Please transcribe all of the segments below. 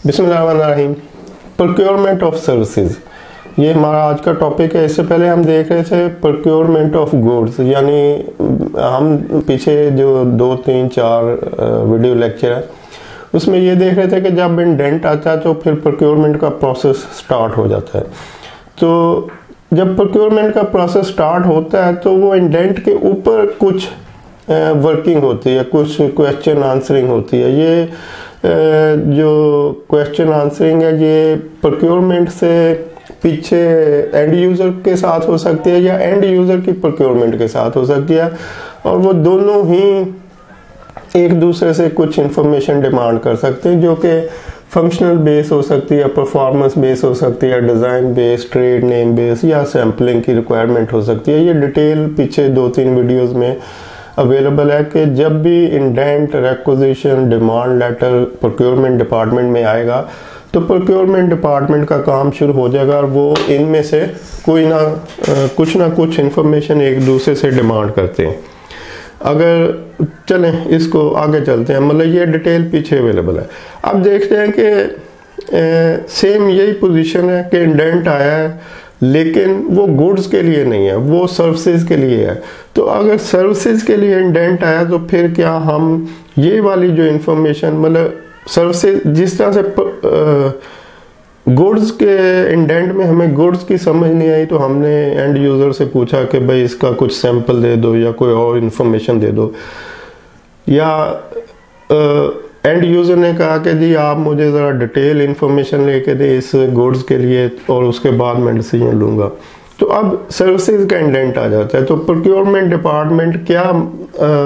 बिस्मिल्लाहिर्रहमानिर्रहीम। Procurement of services, ये हमारा आज का टॉपिक है। इससे पहले हम देख रहे थे प्रोक्योरमेंट ऑफ गुड्स, यानी हम पीछे जो 2, 3, 4 वीडियो लेक्चर है उसमें ये देख रहे थे कि जब इंडेंट आता है तो फिर प्रोक्योरमेंट का प्रोसेस स्टार्ट हो जाता है। तो जब प्रोक्योरमेंट का प्रोसेस स्टार्ट होता है तो वो इंडेंट के ऊपर कुछ वर्किंग होती है, कुछ क्वेश्चन आंसरिंग होती है। ये जो क्वेश्चन आंसरिंग है ये प्रोक्योरमेंट से पीछे एंड यूज़र के साथ हो सकती है या एंड यूज़र की प्रोक्योरमेंट के साथ हो सकती है, और वो दोनों ही एक दूसरे से कुछ इंफॉर्मेशन डिमांड कर सकते हैं जो कि फंक्शनल बेस हो सकती है, परफॉर्मेंस बेस हो सकती है, design base, trade name base या सैम्पलिंग की रिक्वायरमेंट हो सकती है। ये डिटेल पीछे 2-3 वीडियोज़ में अवेलेबल है कि जब भी indent, requisition, demand letter procurement department में आएगा तो प्रोक्योरमेंट डिपार्टमेंट का काम शुरू हो जाएगा और वो इनमें से कुछ ना कुछ इंफॉर्मेशन एक दूसरे से डिमांड करते हैं। अगर चलें इसको आगे चलते हैं, मतलब ये डिटेल पीछे अवेलेबल है। अब देखते हैं कि सेम यही पोजीशन है कि इंडेंट आया है लेकिन वो गुड्स के लिए नहीं है, वो सर्विसेज के लिए है। तो अगर सर्विसेज के लिए इंडेंट आया तो फिर क्या हम ये वाली जो इंफॉर्मेशन, मतलब सर्विसेज जिस तरह से गुड्स के इंडेंट में हमें गुड्स की समझ नहीं आई तो हमने एंड यूज़र से पूछा कि भाई इसका कुछ सैंपल दे दो या कोई और इंफॉर्मेशन दे दो, या एंड यूज़र ने कहा कि जी आप मुझे ज़रा डिटेल इंफॉर्मेशन लेके दे इस गुड्स के लिए और उसके बाद मैं डिसीजन लूँगा। तो अब सर्विसेज का इंडेंट आ जाता है। तो प्रोक्योरमेंट डिपार्टमेंट क्या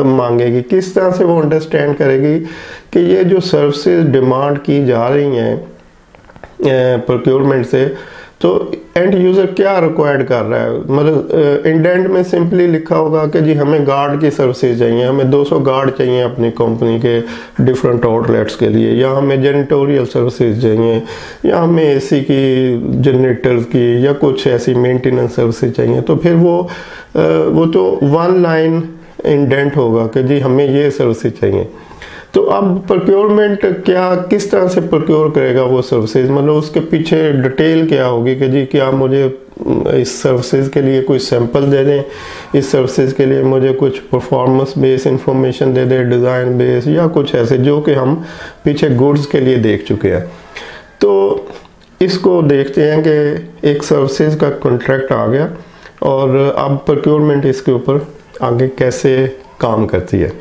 मांगेगी, किस तरह से वो अंडरस्टैंड करेगी कि ये जो सर्विसेज डिमांड की जा रही हैं प्रोक्योरमेंट से, तो एंड यूज़र क्या रिक्वायर्ड कर रहा है। मतलब इंडेंट में सिंपली लिखा होगा कि जी हमें गार्ड की सर्विसेज चाहिए, हमें 200 गार्ड चाहिए अपनी कंपनी के डिफरेंट आउटलेट्स के लिए, या हमें जेनिटोरियल सर्विसेज चाहिए, या हमें एसी की, जनरेटर्स की, या कुछ ऐसी मेंटेनेंस सर्विसेज चाहिए। तो फिर वो तो वन लाइन इंडेंट होगा कि जी हमें ये सर्विसेज चाहिए। तो अब प्रोक्योरमेंट किस तरह से प्रोक्योर करेगा वो सर्विसेज, मतलब उसके पीछे डिटेल क्या होगी कि जी क्या मुझे इस सर्विसेज के लिए कोई सैंपल दे दें, इस सर्विसेज के लिए मुझे कुछ परफॉर्मेंस बेस इंफॉर्मेशन दे दें, डिज़ाइन बेस, या कुछ ऐसे जो कि हम पीछे गुड्स के लिए देख चुके हैं। तो इसको देखते हैं कि एक सर्विसेज का कॉन्ट्रैक्ट आ गया और अब प्रोक्योरमेंट इसके ऊपर आगे कैसे काम करती है।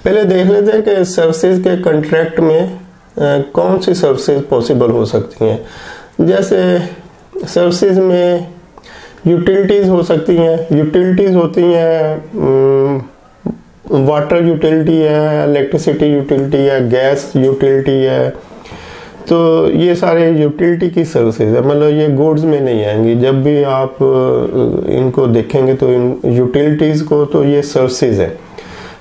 पहले देख लेते हैं कि सर्विसेज के कॉन्ट्रैक्ट में कौन सी सर्विसेज पॉसिबल हो सकती हैं। जैसे सर्विसेज में यूटिलिटीज़ हो सकती हैं। यूटिलिटीज़ होती हैं वाटर यूटिलिटी है, इलेक्ट्रिसिटी यूटिलिटी है, गैस यूटिलिटी है। तो ये सारे यूटिलिटी की सर्विसेज है, मतलब ये गुड्स में नहीं आएंगी। जब भी आप इनको देखेंगे तो इन यूटिलिटीज़ को तो ये सर्विसेज है।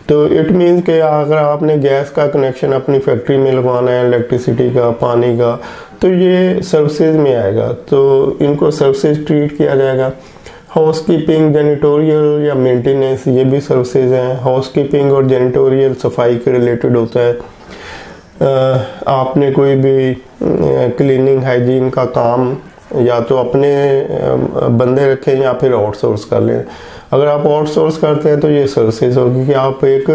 तो इट मीन्स कि अगर आपने गैस का कनेक्शन अपनी फैक्ट्री में लगवाना है, इलेक्ट्रिसिटी का, पानी का, तो ये सर्विसेज में आएगा, तो इनको सर्विसेज ट्रीट किया जाएगा। हाउसकीपिंग, जेनिटोरियल या मेंटेनेंस, ये भी सर्विसेज हैं। हाउसकीपिंग और जेनिटोरियल सफाई के रिलेटेड होता है। आपने कोई भी क्लीनिंग, हाइजीन का काम या तो अपने बंदे रखें या फिर आउटसोर्स कर लें। अगर आप आउटसोर्स करते हैं तो ये सर्विसेज होगी कि आप एक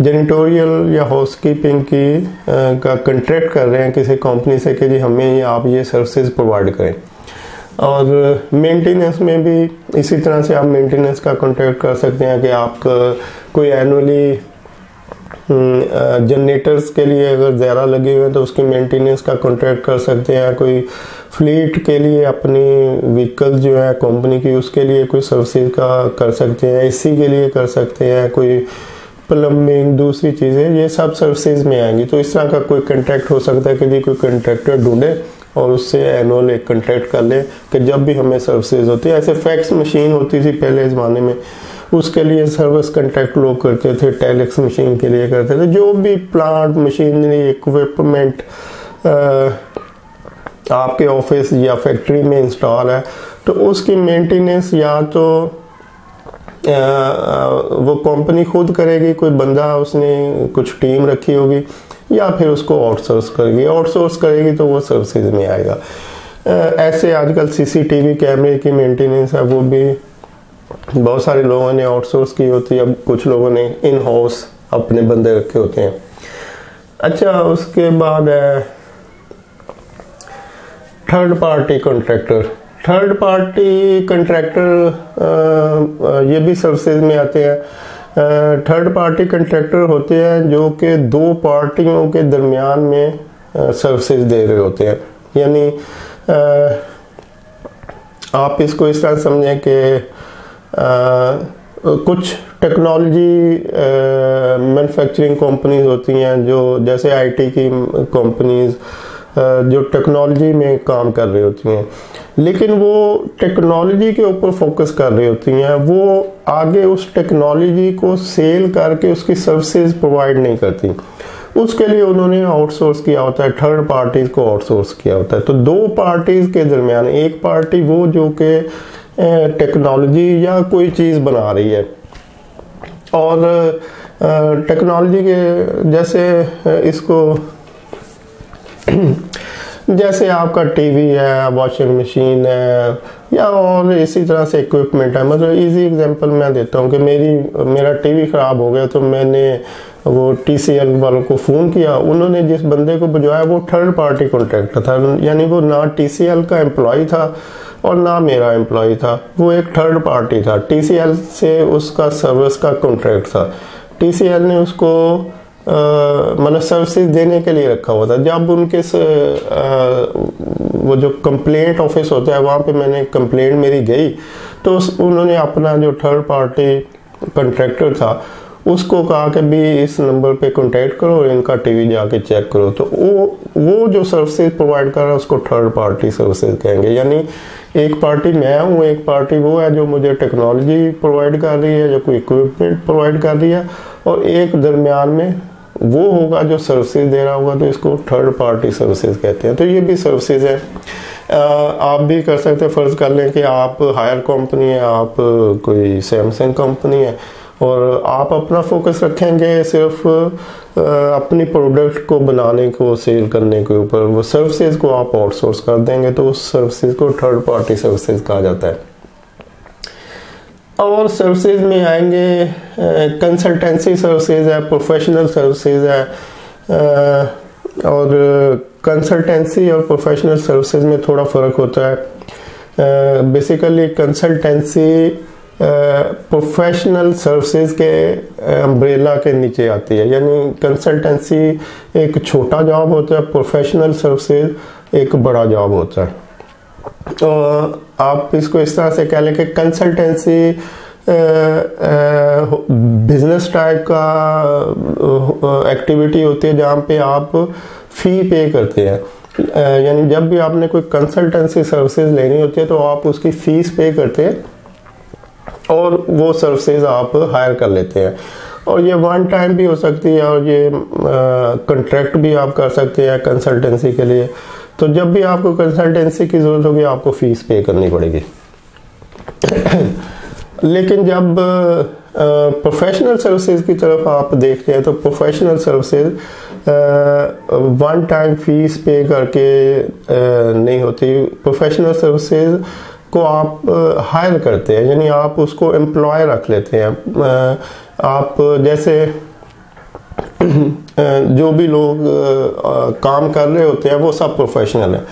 जेनिटोरियल या हाउसकीपिंग की का कॉन्ट्रैक्ट कर रहे हैं किसी कंपनी से कि जी हमें आप ये सर्विसेज प्रोवाइड करें। और मेंटेनेंस में भी इसी तरह से आप मेंटेनेंस का कॉन्ट्रैक्ट कर सकते हैं कि आप कोई एनुअली जनरेटर्स के लिए अगर ज़्यादा लगे हुए हैं तो उसकी मेंटेनेंस का कॉन्ट्रैक्ट कर सकते हैं। कोई फ्लीट के लिए अपनी व्हीकल जो है कंपनी की उसके लिए कोई सर्विसेज का कर सकते हैं, एसी के लिए कर सकते हैं, कोई प्लम्बिंग, दूसरी चीज़ें, ये सब सर्विसेज में आएंगी। तो इस तरह का कोई कॉन्ट्रैक्ट हो सकता है कि जी कोई कॉन्ट्रैक्टर ढूंढे और उससे एनुअल एक कॉन्ट्रैक्ट कर ले कि जब भी हमें सर्विसेज होती है। ऐसे फैक्स मशीन होती थी पहले ज़माने में, उसके लिए सर्विस कॉन्ट्रैक्ट लोग करते थे, टेलेक्स मशीन के लिए करते थे। जो भी प्लांट, मशीनरी, इक्विपमेंट आपके ऑफिस या फैक्ट्री में इंस्टॉल है तो उसकी मेंटेनेंस या तो वो कंपनी खुद करेगी, कोई बंदा उसने कुछ टीम रखी होगी, या फिर उसको आउटसोर्स करेगी तो वो सर्विसेज में आएगा। ऐसे आजकल सीसीटीवी कैमरे की मेंटेनेंस है, वो भी बहुत सारे लोगों ने आउटसोर्स की होती है, अब कुछ लोगों ने इन हाउस अपने बंदे रखे होते हैं। अच्छा, उसके बाद है थर्ड पार्टी कंट्रैक्टर, ये भी सर्विसेज में आते हैं। थर्ड पार्टी कंट्रैक्टर होते हैं जो कि दो पार्टियों के दरमियान में सर्विसेज दे रहे होते हैं। यानी आप इसको इस तरह समझें कि कुछ टेक्नोलॉजी मैन्युफैक्चरिंग कंपनीज होती हैं जो जैसे आईटी की कंपनीज जो टेक्नोलॉजी में काम कर रही होती हैं, लेकिन वो टेक्नोलॉजी के ऊपर फोकस कर रही होती हैं, वो आगे उस टेक्नोलॉजी को सेल करके उसकी सर्विसेज प्रोवाइड नहीं करती। उसके लिए उन्होंने आउटसोर्स किया होता है, थर्ड पार्टीज को आउटसोर्स किया होता है। तो दो पार्टीज के दरमियान एक पार्टी वो जो कि टेक्नोलॉजी या कोई चीज़ बना रही है, और टेक्नोलॉजी के जैसे इसको जैसे आपका टीवी है, वॉशिंग मशीन है, या और इसी तरह से इक्विपमेंट है। मतलब इजी एग्जांपल मैं देता हूँ कि मेरा टीवी ख़राब हो गया तो मैंने वो TCL वालों को फ़ोन किया, उन्होंने जिस बंदे को भिजवाया वो थर्ड पार्टी कॉन्ट्रैक्टर था, यानी वो ना TCL का एम्प्लॉय था और ना मेरा एम्प्लॉय था, वो एक थर्ड पार्टी था। TCL से उसका सर्विस का कॉन्ट्रैक्ट था, TCL ने उसको मतलब सर्विसेज देने के लिए रखा हुआ था। जब उनके वो जो कंप्लेंट ऑफिस होता है वहाँ पे मैंने कंप्लेंट मेरी गई, तो उन्होंने अपना जो थर्ड पार्टी कॉन्ट्रैक्टर था उसको कहा कि भी इस नंबर पे कांटेक्ट करो और इनका टीवी जाके चेक करो। तो वो जो सर्विसेज प्रोवाइड कर रहा है उसको थर्ड पार्टी सर्विसेज कहेंगे। यानी एक पार्टी मैं हूँ, एक पार्टी वो है जो मुझे टेक्नोलॉजी प्रोवाइड कर रही है, जो कोई इक्विपमेंट प्रोवाइड कर रही है, और एक दरमियान में वो होगा जो सर्विसेज दे रहा होगा, तो इसको थर्ड पार्टी सर्विसेज कहते हैं। तो ये भी सर्विसेज है। आप भी कर सकते हैं, फ़र्ज़ कर लें कि आप हायर कंपनी है, आप कोई सैमसंग कंपनी है और आप अपना फोकस रखेंगे सिर्फ अपनी प्रोडक्ट को बनाने को, सेल करने के ऊपर, वो सर्विसेज को आप आउटसोर्स कर देंगे तो उस सर्विसेज को थर्ड पार्टी सर्विसेज कहा जाता है। और सर्विसेज में आएंगे कंसल्टेंसी सर्विसेज है, प्रोफेशनल सर्विसेज है। और कंसल्टेंसी और प्रोफेशनल सर्विसेज में थोड़ा फ़र्क होता है। बेसिकली कंसल्टेंसी प्रोफेशनल सर्विसेज के अम्ब्रेला के नीचे आती है, यानी कंसल्टेंसी एक छोटा जॉब होता है, प्रोफेशनल सर्विसेज एक बड़ा जॉब होता है। तो आप इसको इस तरह से कह लें कि कंसल्टेंसी बिजनेस टाइप का एक्टिविटी होती है जहाँ पे आप फ़ी पे करते हैं। यानी जब भी आपने कोई कंसल्टेंसी सर्विसेज लेनी होती है तो आप उसकी फ़ीस पे करते हैं और वो सर्विसेज आप हायर कर लेते हैं। और ये वन टाइम भी हो सकती है और ये कॉन्ट्रैक्ट भी आप कर सकते हैं कंसल्टेंसी के लिए। तो जब भी आपको कंसल्टेंसी की ज़रूरत होगी आपको फ़ीस पे करनी पड़ेगी। लेकिन जब प्रोफेशनल सर्विसेज की तरफ आप देखते हैं तो professional services one time fees पे करके नहीं होती। प्रोफेशनल सर्विसेज को आप हायर करते हैं, यानी आप उसको एम्प्लॉय रख लेते हैं। आप जैसे जो भी लोग काम कर रहे होते हैं वो सब प्रोफेशनल है।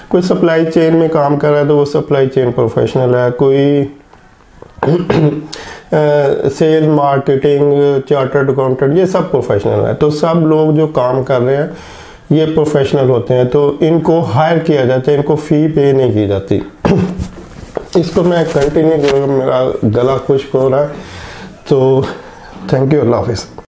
कोई सप्लाई चेन में काम कर रहा है तो वो सप्लाई चेन प्रोफेशनल है, कोई सेल मार्केटिंग चार्टर्ड अकाउंटेंट, ये सब प्रोफेशनल है। तो सब लोग जो काम कर रहे हैं ये प्रोफेशनल होते हैं, तो इनको हायर किया जाता है, इनको फ़ी पे नहीं की जाती। इसको मैं कंटिन्यू करूँगा, मेरा गला खुश्क हो रहा है। तो थैंक यू, अल्लाह हाफिज़।